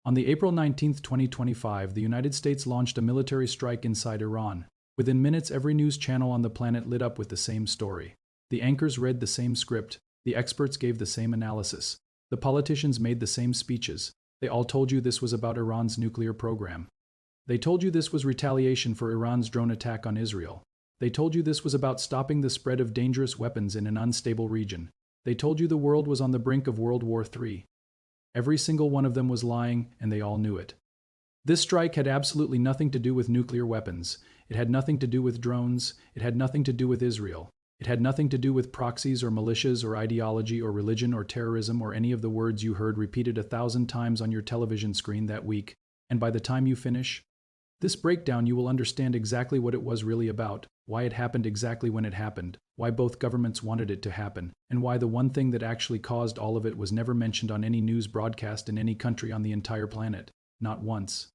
On the April 19, 2025, the United States launched a military strike inside Iran. Within minutes, every news channel on the planet lit up with the same story. The anchors read the same script. The experts gave the same analysis. The politicians made the same speeches. They all told you this was about Iran's nuclear program. They told you this was retaliation for Iran's drone attack on Israel. They told you this was about stopping the spread of dangerous weapons in an unstable region. They told you the world was on the brink of World War III. Every single one of them was lying, and they all knew it. This strike had absolutely nothing to do with nuclear weapons. It had nothing to do with drones. It had nothing to do with Israel. It had nothing to do with proxies or militias or ideology or religion or terrorism or any of the words you heard repeated 1,000 times on your television screen that week. And by the time you finish this breakdown, you will understand exactly what it was really about, why it happened exactly when it happened, why both governments wanted it to happen, and why the one thing that actually caused all of it was never mentioned on any news broadcast in any country on the entire planet. Not once.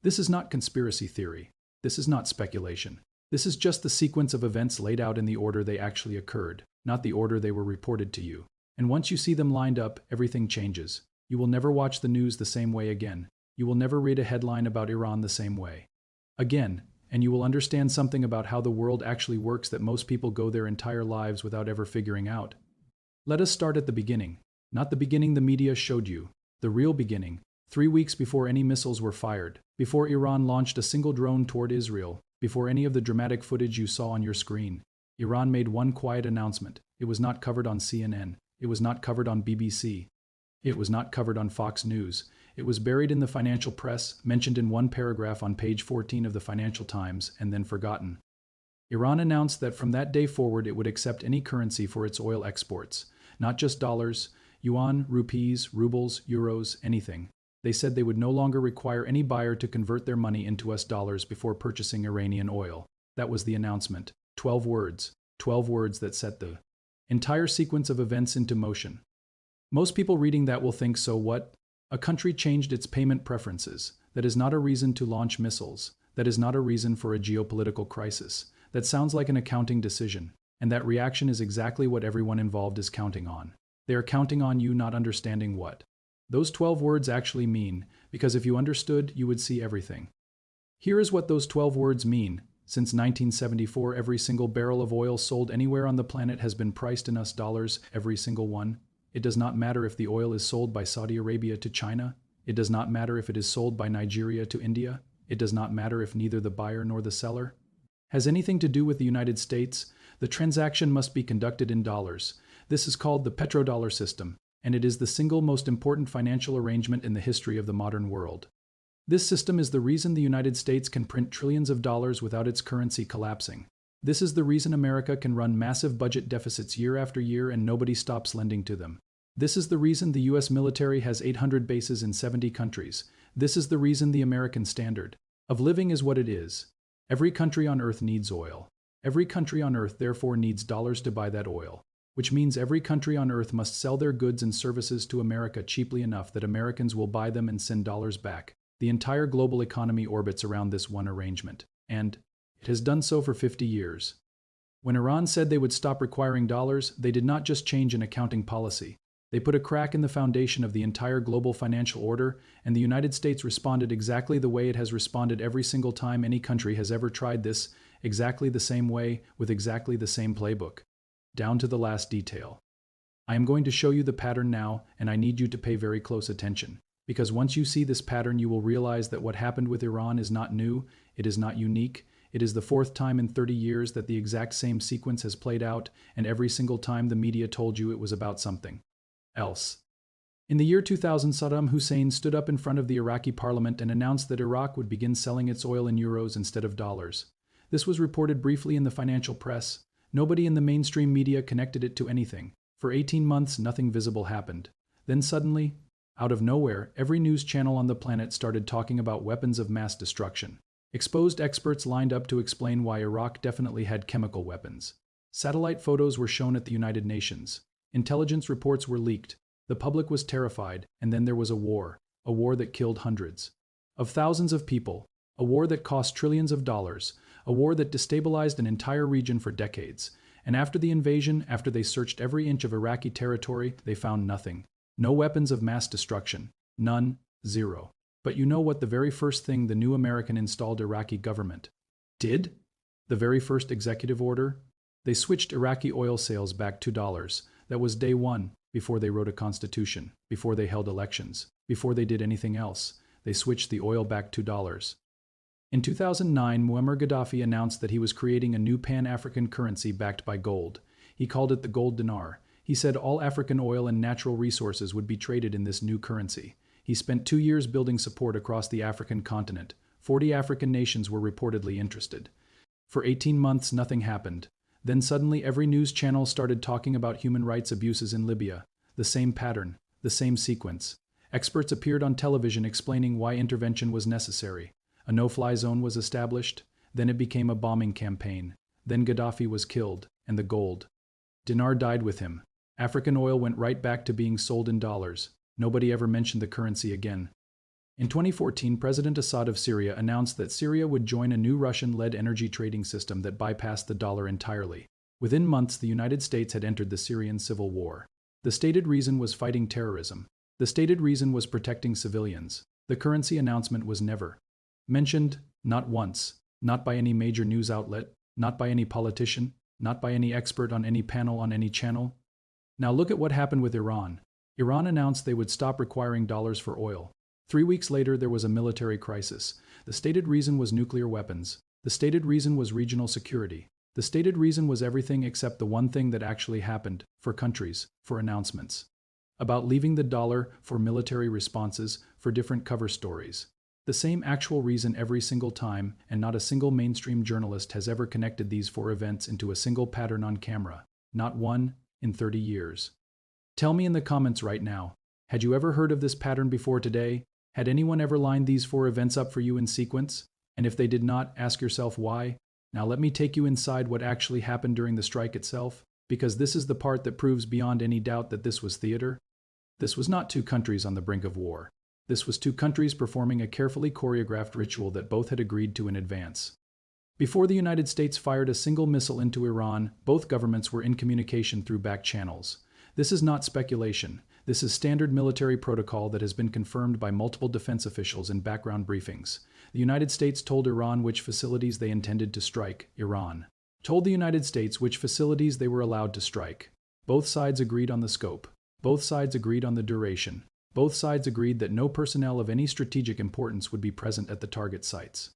This is not conspiracy theory. This is not speculation. This is just the sequence of events laid out in the order they actually occurred, not the order they were reported to you. And once you see them lined up, everything changes. You will never watch the news the same way again. You will never read a headline about Iran the same way again, and you will understand something about how the world actually works that most people go their entire lives without ever figuring out. Let us start at the beginning. Not the beginning the media showed you. The real beginning. 3 weeks before any missiles were fired, before Iran launched a single drone toward Israel, before any of the dramatic footage you saw on your screen, Iran made one quiet announcement. It was not covered on CNN. It was not covered on BBC. It was not covered on Fox News. It was buried in the financial press, mentioned in one paragraph on page 14 of the Financial Times, and then forgotten. Iran announced that from that day forward it would accept any currency for its oil exports, not just dollars, yuan, rupees, rubles, euros, anything. They said they would no longer require any buyer to convert their money into US dollars before purchasing Iranian oil. That was the announcement. 12 words. 12 words that set the entire sequence of events into motion. Most people reading that will think, so what? A country changed its payment preferences. That is not a reason to launch missiles. That is not a reason for a geopolitical crisis. That sounds like an accounting decision. And that reaction is exactly what everyone involved is counting on. They are counting on you not understanding what those 12 words actually mean, because if you understood, you would see everything. Here is what those 12 words mean. Since 1974, every single barrel of oil sold anywhere on the planet has been priced in US dollars, every single one. It does not matter if the oil is sold by Saudi Arabia to China. It does not matter if it is sold by Nigeria to India. It does not matter if neither the buyer nor the seller has anything to do with the United States. The transaction must be conducted in dollars. This is called the petrodollar system, and it is the single most important financial arrangement in the history of the modern world. This system is the reason the United States can print trillions of dollars without its currency collapsing. This is the reason America can run massive budget deficits year after year and nobody stops lending to them. This is the reason the US military has 800 bases in 70 countries. This is the reason the American standard of living is what it is. Every country on earth needs oil. Every country on earth therefore needs dollars to buy that oil, which means every country on earth must sell their goods and services to America cheaply enough that Americans will buy them and send dollars back. The entire global economy orbits around this one arrangement, and it has done so for 50 years. When Iran said they would stop requiring dollars, they did not just change an accounting policy. They put a crack in the foundation of the entire global financial order, and the United States responded exactly the way it has responded every single time any country has ever tried this, exactly the same way, with exactly the same playbook, down to the last detail. I am going to show you the pattern now, and I need you to pay very close attention, because once you see this pattern, you will realize that what happened with Iran is not new, it is not unique. It is the 4th time in 30 years that the exact same sequence has played out, and every single time the media told you it was about something else. In the year 2000, Saddam Hussein stood up in front of the Iraqi parliament and announced that Iraq would begin selling its oil in euros instead of dollars. This was reported briefly in the financial press. Nobody in the mainstream media connected it to anything. For 18 months, nothing visible happened. Then suddenly, out of nowhere, every news channel on the planet started talking about weapons of mass destruction. Exposed experts lined up to explain why Iraq definitely had chemical weapons. Satellite photos were shown at the United Nations. Intelligence reports were leaked. The public was terrified, and then there was a war that killed hundreds of thousands of people, a war that cost trillions of dollars, a war that destabilized an entire region for decades. And after the invasion, after they searched every inch of Iraqi territory, they found nothing. No weapons of mass destruction. None. Zero. But you know what the very first thing the new American installed Iraqi government did? The very first executive order? They switched Iraqi oil sales back $2. That was day one, before they wrote a constitution, before they held elections, before they did anything else. They switched the oil back $2. In 2009, Muammar Gaddafi announced that he was creating a new Pan-African currency backed by gold. He called it the gold dinar. He said all African oil and natural resources would be traded in this new currency. He spent 2 years building support across the African continent. 40 African nations were reportedly interested. For 18 months, nothing happened. Then suddenly every news channel started talking about human rights abuses in Libya. The same pattern, the same sequence. Experts appeared on television explaining why intervention was necessary. A no-fly zone was established. Then it became a bombing campaign. Then Gaddafi was killed, and the gold dinar died with him. African oil went right back to being sold in dollars. Nobody ever mentioned the currency again. In 2014, President Assad of Syria announced that Syria would join a new Russian-led energy trading system that bypassed the dollar entirely. Within months, the United States had entered the Syrian civil war. The stated reason was fighting terrorism. The stated reason was protecting civilians. The currency announcement was never mentioned, not once, not by any major news outlet, not by any politician, not by any expert on any panel on any channel. Now look at what happened with Iran. Iran announced they would stop requiring dollars for oil. 3 weeks later, there was a military crisis. The stated reason was nuclear weapons. The stated reason was regional security. The stated reason was everything except the one thing that actually happened, for countries, for announcements. About leaving the dollar, for military responses, for different cover stories. The same actual reason every single time, and not a single mainstream journalist has ever connected these 4 events into a single pattern on camera. Not one in 30 years. Tell me in the comments right now, had you ever heard of this pattern before today? Had anyone ever lined these 4 events up for you in sequence? And if they did not, ask yourself why. Now let me take you inside what actually happened during the strike itself, because this is the part that proves beyond any doubt that this was theater. This was not 2 countries on the brink of war. This was 2 countries performing a carefully choreographed ritual that both had agreed to in advance. Before the United States fired a single missile into Iran, both governments were in communication through back channels. This is not speculation. This is standard military protocol that has been confirmed by multiple defense officials in background briefings. The United States told Iran which facilities they intended to strike. Iran told the United States which facilities they were allowed to strike. Both sides agreed on the scope. Both sides agreed on the duration. Both sides agreed that no personnel of any strategic importance would be present at the target sites.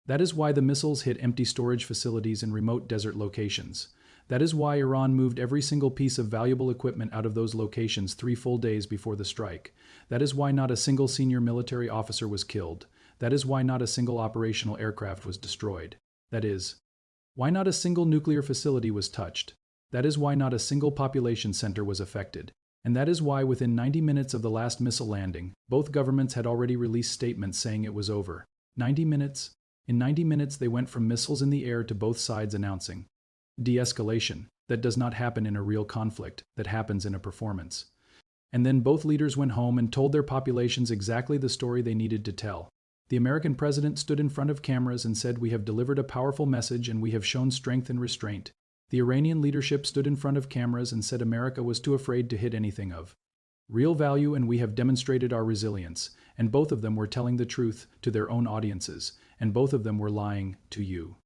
That is why the missiles hit empty storage facilities in remote desert locations. That is why Iran moved every single piece of valuable equipment out of those locations 3 full days before the strike. That is why not a single senior military officer was killed. That is why not a single operational aircraft was destroyed. That is why not a single nuclear facility was touched. That is why not a single population center was affected. And that is why within 90 minutes of the last missile landing, both governments had already released statements saying it was over. 90 minutes? In 90 minutes they went from missiles in the air to both sides announcing de-escalation. That does not happen in a real conflict, that happens in a performance. And then both leaders went home and told their populations exactly the story they needed to tell. The American president stood in front of cameras and said, "We have delivered a powerful message and we have shown strength and restraint." The Iranian leadership stood in front of cameras and said America was too afraid to hit anything of real value and we have demonstrated our resilience. And both of them were telling the truth to their own audiences, and both of them were lying to you.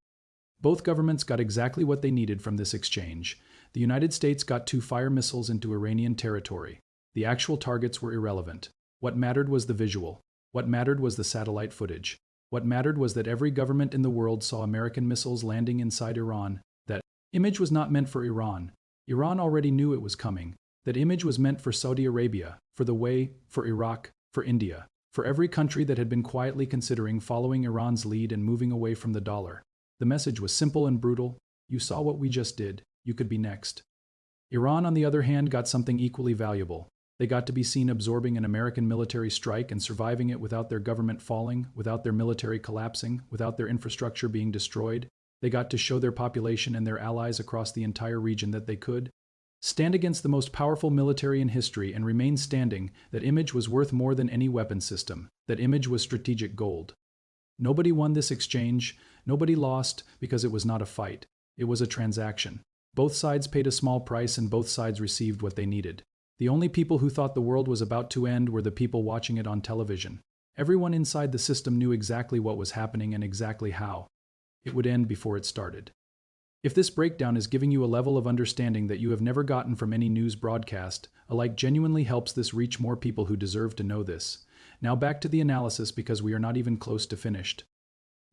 Both governments got exactly what they needed from this exchange. The United States got 2 fire missiles into Iranian territory. The actual targets were irrelevant. What mattered was the visual. What mattered was the satellite footage. What mattered was that every government in the world saw American missiles landing inside Iran. That image was not meant for Iran. Iran already knew it was coming. That image was meant for Saudi Arabia, for the way, for Iraq, for India, for every country that had been quietly considering following Iran's lead and moving away from the dollar. The message was simple and brutal. You saw what we just did. You could be next. Iran, on the other hand, got something equally valuable. They got to be seen absorbing an American military strike and surviving it without their government falling, without their military collapsing, without their infrastructure being destroyed. They got to show their population and their allies across the entire region that they could stand against the most powerful military in history and remain standing. That image was worth more than any weapon system. That image was strategic gold. Nobody won this exchange. Nobody lost because it was not a fight. It was a transaction. Both sides paid a small price and both sides received what they needed. The only people who thought the world was about to end were the people watching it on television. Everyone inside the system knew exactly what was happening and exactly how it would end before it started. If this breakdown is giving you a level of understanding that you have never gotten from any news broadcast, a like genuinely helps this reach more people who deserve to know this. Now back to the analysis because we are not even close to finished.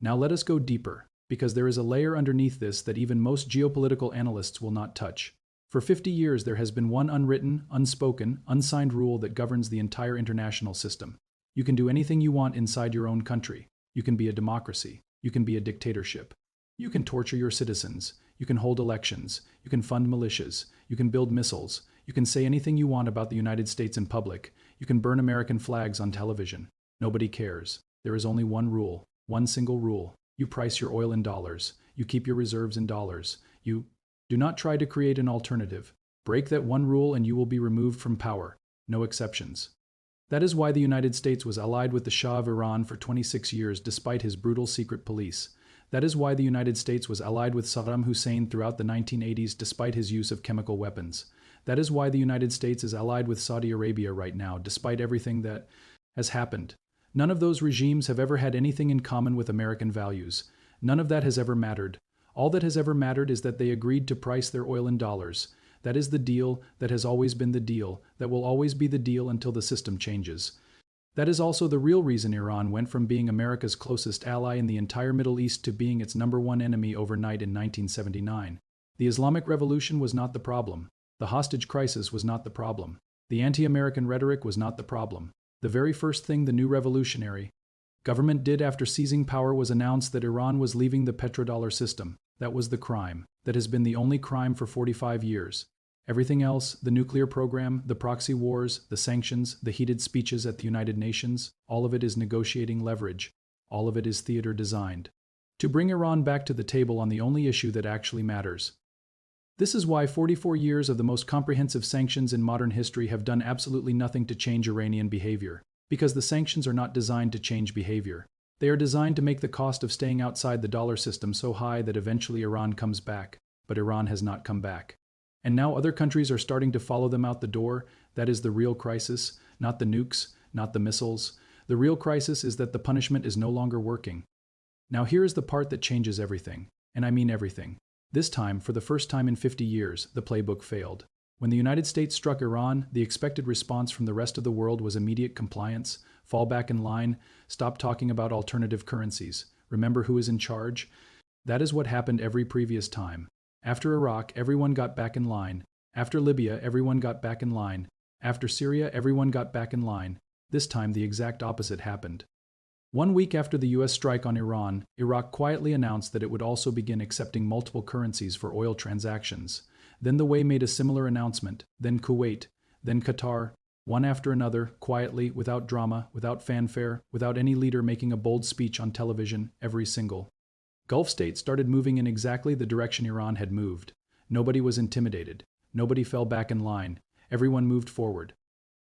Now let us go deeper, because there is a layer underneath this that even most geopolitical analysts will not touch. For 50 years there has been one unwritten, unspoken, unsigned rule that governs the entire international system. You can do anything you want inside your own country. You can be a democracy. You can be a dictatorship. You can torture your citizens. You can hold elections. You can fund militias. You can build missiles. You can say anything you want about the United States in public. You can burn American flags on television. Nobody cares. There is only one rule, one single rule. You price your oil in dollars. You keep your reserves in dollars. You do not try to create an alternative. Break that one rule and you will be removed from power. No exceptions. That is why the United States was allied with the Shah of Iran for 26 years despite his brutal secret police. That is why the United States was allied with Saddam Hussein throughout the 1980s despite his use of chemical weapons. That is why the United States is allied with Saudi Arabia right now despite everything that has happened. None of those regimes have ever had anything in common with American values. None of that has ever mattered. All that has ever mattered is that they agreed to price their oil in dollars. That is the deal, that has always been the deal, that will always be the deal until the system changes. That is also the real reason Iran went from being America's closest ally in the entire Middle East to being its #1 enemy overnight in 1979. The Islamic Revolution was not the problem. The hostage crisis was not the problem. The anti-American rhetoric was not the problem. The very first thing the new revolutionary government did after seizing power was announce that Iran was leaving the petrodollar system. That was the crime. That has been the only crime for 45 years. Everything else, the nuclear program, the proxy wars, the sanctions, the heated speeches at the United Nations, all of it is negotiating leverage. All of it is theater designed to bring Iran back to the table on the only issue that actually matters. This is why 44 years of the most comprehensive sanctions in modern history have done absolutely nothing to change Iranian behavior. Because the sanctions are not designed to change behavior. They are designed to make the cost of staying outside the dollar system so high that eventually Iran comes back. But Iran has not come back. And now other countries are starting to follow them out the door. That is the real crisis, not the nukes, not the missiles. The real crisis is that the punishment is no longer working. Now here is the part that changes everything. And I mean everything. This time, for the first time in 50 years, the playbook failed. When the United States struck Iran, the expected response from the rest of the world was immediate compliance, fall back in line, stop talking about alternative currencies, remember who is in charge. That is what happened every previous time. After Iraq, everyone got back in line. After Libya, everyone got back in line. After Syria, everyone got back in line. This time, the exact opposite happened. 1 week after the US strike on Iran, Iraq quietly announced that it would also begin accepting multiple currencies for oil transactions. Then the Way made a similar announcement, then Kuwait, then Qatar, one after another, quietly, without drama, without fanfare, without any leader making a bold speech on television, every single Gulf state started moving in exactly the direction Iran had moved. Nobody was intimidated. Nobody fell back in line. Everyone moved forward.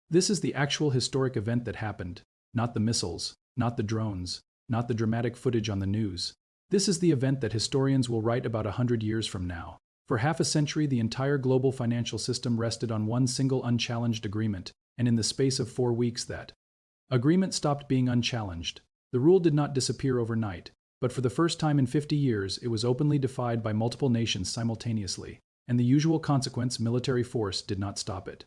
This is the actual historic event that happened, not the missiles, not the drones, not the dramatic footage on the news. This is the event that historians will write about 100 years from now. For half a century, the entire global financial system rested on one single unchallenged agreement, and in the space of 4 weeks that agreement stopped being unchallenged. The rule did not disappear overnight, but for the first time in 50 years, it was openly defied by multiple nations simultaneously, and the usual consequence, military force, did not stop it.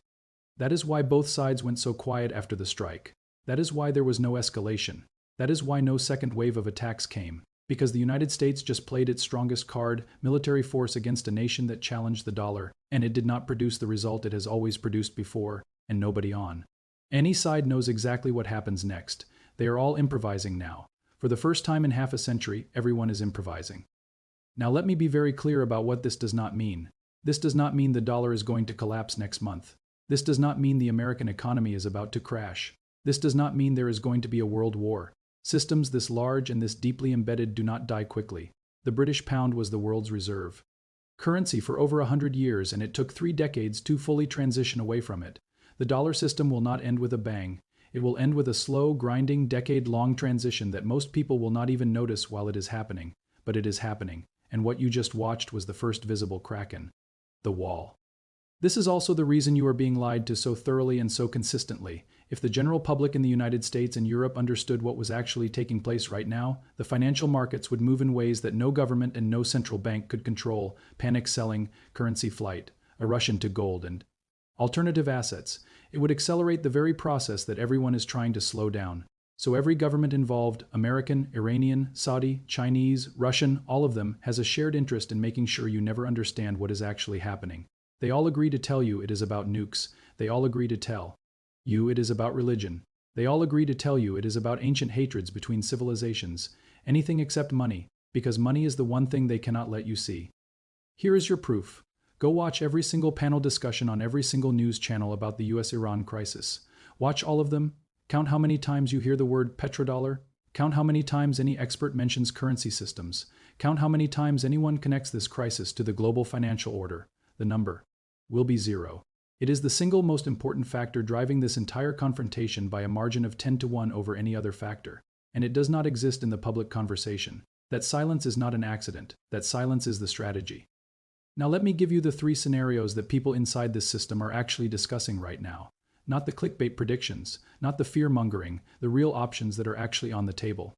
That is why both sides went so quiet after the strike. That is why there was no escalation. That is why no second wave of attacks came. Because the United States just played its strongest card, military force, against a nation that challenged the dollar, and it did not produce the result it has always produced before, and nobody on any side knows exactly what happens next. They are all improvising now. For the first time in half a century, everyone is improvising. Now let me be very clear about what this does not mean. This does not mean the dollar is going to collapse next month. This does not mean the American economy is about to crash. This does not mean there is going to be a world war. Systems this large and this deeply embedded do not die quickly. The British pound was the world's reserve currency for over 100 years, and it took 3 decades to fully transition away from it. The dollar system will not end with a bang. It will end with a slow, grinding, decade-long transition that most people will not even notice while it is happening. But it is happening, and what you just watched was the first visible crack in the wall. This is also the reason you are being lied to so thoroughly and so consistently. If the general public in the United States and Europe understood what was actually taking place right now, the financial markets would move in ways that no government and no central bank could control: panic selling, currency flight, a rush into gold, and alternative assets. It would accelerate the very process that everyone is trying to slow down. So every government involved, American, Iranian, Saudi, Chinese, Russian, all of them, has a shared interest in making sure you never understand what is actually happening. They all agree to tell you it is about nukes. They all agree to tell you it is about religion. They all agree to tell you it is about ancient hatreds between civilizations. Anything except money, because money is the one thing they cannot let you see. Here is your proof. Go watch every single panel discussion on every single news channel about the US-Iran crisis. Watch all of them. Count how many times you hear the word petrodollar. Count how many times any expert mentions currency systems. Count how many times anyone connects this crisis to the global financial order. The number will be zero. It is the single most important factor driving this entire confrontation by a margin of 10 to 1 over any other factor. And it does not exist in the public conversation. That silence is not an accident. That silence is the strategy. Now let me give you the 3 scenarios that people inside this system are actually discussing right now. Not the clickbait predictions, not the fear-mongering, the real options that are actually on the table.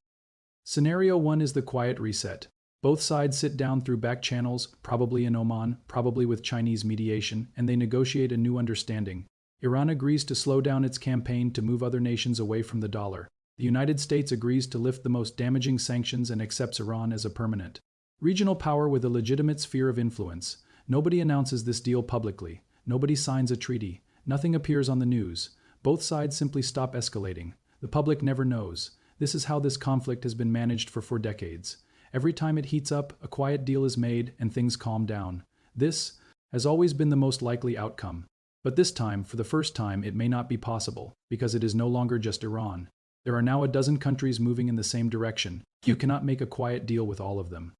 Scenario 1 is the quiet reset. Both sides sit down through back channels, probably in Oman, probably with Chinese mediation, and they negotiate a new understanding. Iran agrees to slow down its campaign to move other nations away from the dollar. The United States agrees to lift the most damaging sanctions and accepts Iran as a permanent regional power with a legitimate sphere of influence. Nobody announces this deal publicly. Nobody signs a treaty. Nothing appears on the news. Both sides simply stop escalating. The public never knows. This is how this conflict has been managed for 4 decades. Every time it heats up, a quiet deal is made and things calm down. This has always been the most likely outcome. But this time, for the first time, it may not be possible, because it is no longer just Iran. There are now a dozen countries moving in the same direction. You cannot make a quiet deal with all of them.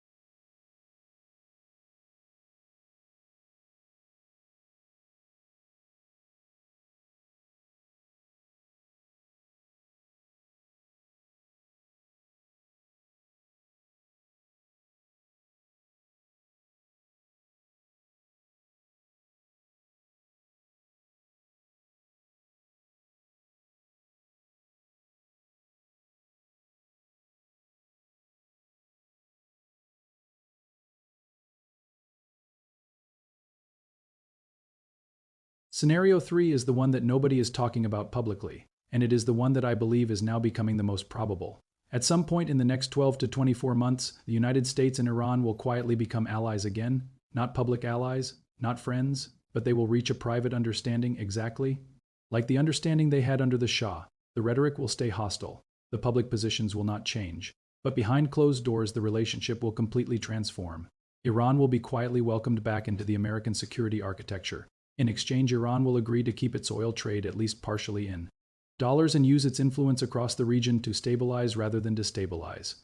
Scenario 3 is the one that nobody is talking about publicly, and it is the one that I believe is now becoming the most probable. At some point in the next 12 to 24 months, the United States and Iran will quietly become allies again, not public allies, not friends, but they will reach a private understanding exactly like the understanding they had under the Shah. The rhetoric will stay hostile. The public positions will not change. But behind closed doors, the relationship will completely transform. Iran will be quietly welcomed back into the American security architecture. In exchange, Iran will agree to keep its oil trade at least partially in dollars and use its influence across the region to stabilize rather than destabilize.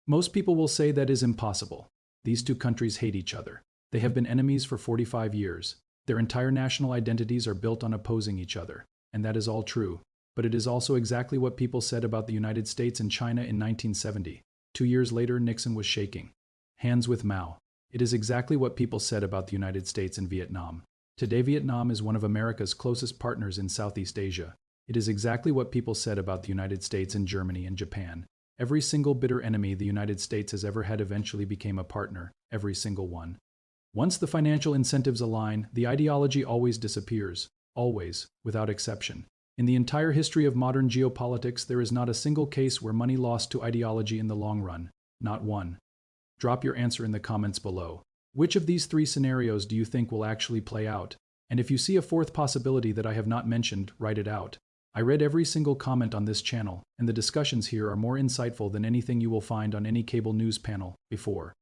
Most people will say that is impossible. These 2 countries hate each other. They have been enemies for 45 years. Their entire national identities are built on opposing each other. And that is all true. But it is also exactly what people said about the United States and China in 1970. 2 years later, Nixon was shaking hands with Mao. It is exactly what people said about the United States and Vietnam. Today, Vietnam is one of America's closest partners in Southeast Asia. It is exactly what people said about the United States and Germany and Japan. Every single bitter enemy the United States has ever had eventually became a partner, every single one. Once the financial incentives align, the ideology always disappears, always, without exception. In the entire history of modern geopolitics, there is not a single case where money lost to ideology in the long run. Not one. Drop your answer in the comments below. Which of these 3 scenarios do you think will actually play out? And if you see a 4th possibility that I have not mentioned, write it out. I read every single comment on this channel, and the discussions here are more insightful than anything you will find on any cable news panel before.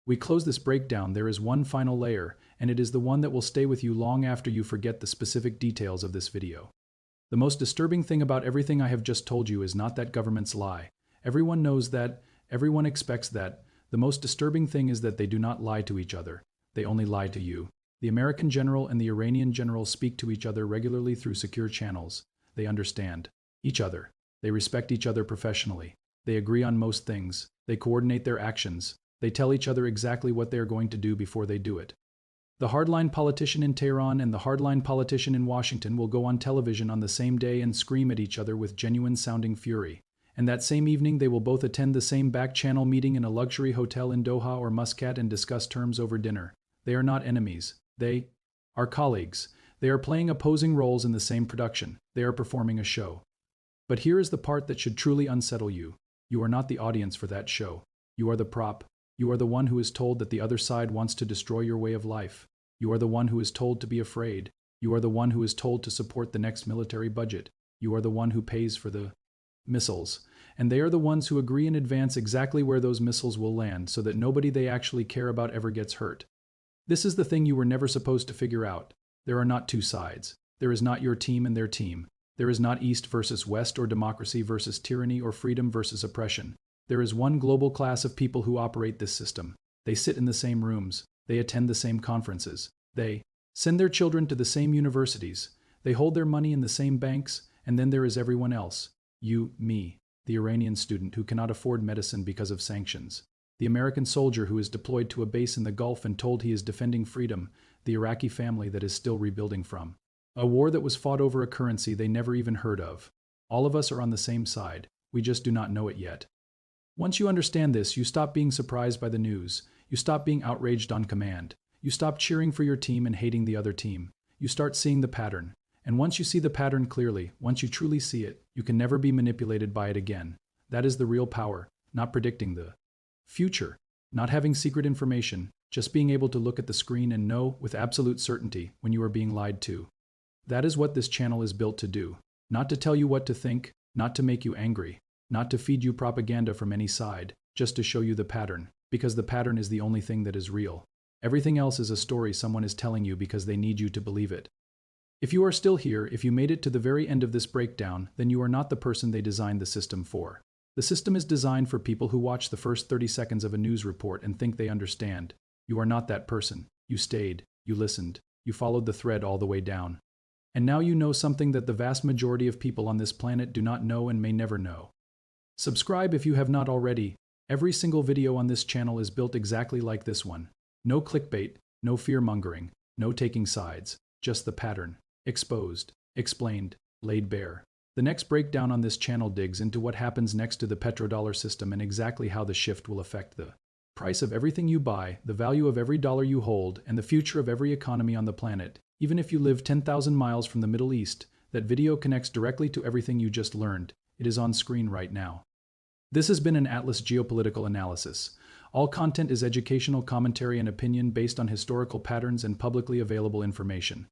We close this breakdown. There is one final layer, and it is the one that will stay with you long after you forget the specific details of this video. The most disturbing thing about everything I have just told you is not that governments lie. Everyone knows that. Everyone expects that. The most disturbing thing is that they do not lie to each other. They only lie to you. The American general and the Iranian general speak to each other regularly through secure channels. They understand each other. They respect each other professionally. They agree on most things. They coordinate their actions. They tell each other exactly what they are going to do before they do it. The hardline politician in Tehran and the hardline politician in Washington will go on television on the same day and scream at each other with genuine-sounding fury. And that same evening they will both attend the same back-channel meeting in a luxury hotel in Doha or Muscat and discuss terms over dinner. They are not enemies. They are colleagues. They are playing opposing roles in the same production. They are performing a show. But here is the part that should truly unsettle you. You are not the audience for that show. You are the prop. You are the one who is told that the other side wants to destroy your way of life. You are the one who is told to be afraid. You are the one who is told to support the next military budget. You are the one who pays for the missiles. And they are the ones who agree in advance exactly where those missiles will land so that nobody they actually care about ever gets hurt. This is the thing you were never supposed to figure out. There are not two sides. There is not your team and their team. There is not East versus West or democracy versus tyranny or freedom versus oppression. There is one global class of people who operate this system. They sit in the same rooms. They attend the same conferences. They send their children to the same universities. They hold their money in the same banks. And then there is everyone else. You, me, the Iranian student who cannot afford medicine because of sanctions. The American soldier who is deployed to a base in the Gulf and told he is defending freedom. The Iraqi family that is still rebuilding from a war that was fought over a currency they never even heard of. All of us are on the same side. We just do not know it yet. Once you understand this, you stop being surprised by the news. You stop being outraged on command. You stop cheering for your team and hating the other team. You start seeing the pattern. And once you see the pattern clearly, once you truly see it, you can never be manipulated by it again. That is the real power, not predicting the future, not having secret information, just being able to look at the screen and know with absolute certainty when you are being lied to. That is what this channel is built to do. Not to tell you what to think, not to make you angry, not to feed you propaganda from any side, just to show you the pattern, because the pattern is the only thing that is real. Everything else is a story someone is telling you because they need you to believe it. If you are still here, if you made it to the very end of this breakdown, then you are not the person they designed the system for. The system is designed for people who watch the first 30 seconds of a news report and think they understand. You are not that person. You stayed, you listened, you followed the thread all the way down. And now you know something that the vast majority of people on this planet do not know and may never know. Subscribe if you have not already. Every single video on this channel is built exactly like this one. No clickbait, no fear-mongering, no taking sides, just the pattern. Exposed, explained, laid bare. The next breakdown on this channel digs into what happens next to the petrodollar system and exactly how the shift will affect the price of everything you buy, the value of every dollar you hold, and the future of every economy on the planet. Even if you live 10,000 miles from the Middle East, that video connects directly to everything you just learned. It is on screen right now. This has been an Atlas Geopolitical Analysis. All content is educational commentary and opinion based on historical patterns and publicly available information.